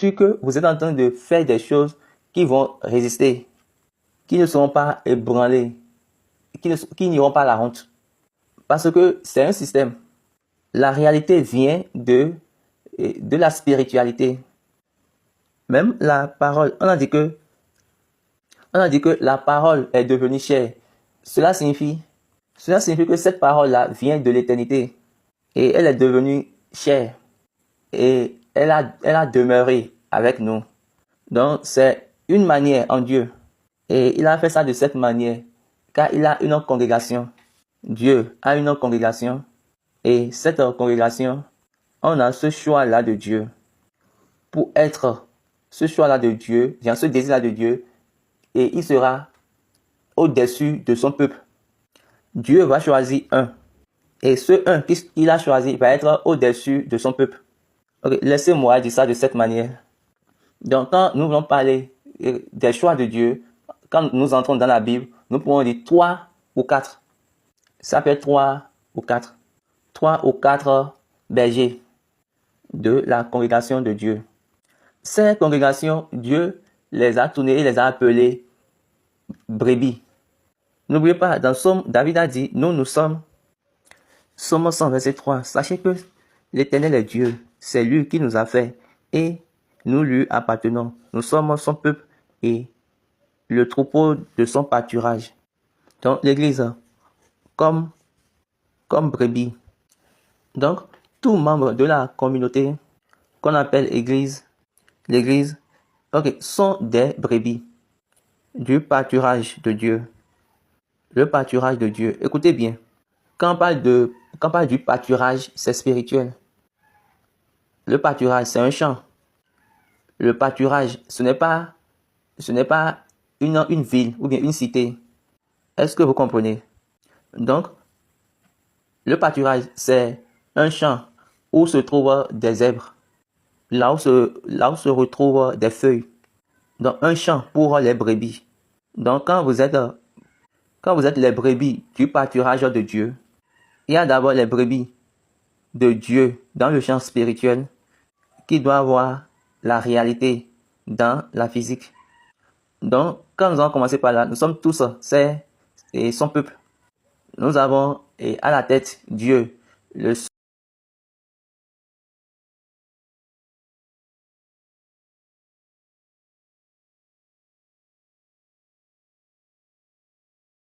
sûr que vous êtes en train de faire des choses qui vont résister, qui ne seront pas ébranlées, qui n'iront pas à la honte. Parce que c'est un système. La réalité vient de la spiritualité. Même la parole, on a dit que la parole est devenue chair. Cela signifie que cette parole-là vient de l'éternité. Et elle est devenue chair. Et elle a demeuré avec nous. Donc, c'est une manière en Dieu. Et il a fait ça de cette manière, car il a une congrégation. Dieu a une congrégation. Et cette congrégation, on a ce choix-là de Dieu. Pour être ce choix-là de Dieu, ce désir-là de Dieu, et il sera au-dessus de son peuple. Dieu va choisir un. Et ce un qu'il a choisi va être au-dessus de son peuple. Okay, laissez-moi dire ça de cette manière. Donc, quand nous voulons parler des choix de Dieu, quand nous entrons dans la Bible, nous pouvons dire 3 ou 4. Ça peut être 3 ou 4. 3 ou 4 bergers de la congrégation de Dieu. Ces congrégations, Dieu les a tournées et les a appelées brebis. N'oubliez pas, dans Somme, David a dit, nous sommes, Somme 100, verset 3, sachez que l'Éternel est Dieu, c'est lui qui nous a fait, et nous lui appartenons. Nous sommes son peuple et le troupeau de son pâturage. Donc, l'Église, comme brebis. Donc, tout membre de la communauté qu'on appelle l'Église, sont des brebis du pâturage de Dieu. Le pâturage de Dieu. Écoutez bien. Quand on parle du pâturage, c'est spirituel. Le pâturage, c'est un champ. Le pâturage, ce n'est pas une ville ou bien une cité. Est-ce que vous comprenez? Donc, le pâturage, c'est un champ où se trouvent des herbes, là où se retrouvent des feuilles. Donc, un champ pour les brebis. Donc, quand vous êtes les brebis du pâturage de Dieu, il y a d'abord les brebis de Dieu dans le champ spirituel qui doivent voir la réalité dans la physique. Donc, quand nous allons commencer par là, nous sommes tous son peuple. Nous avons à la tête Dieu, le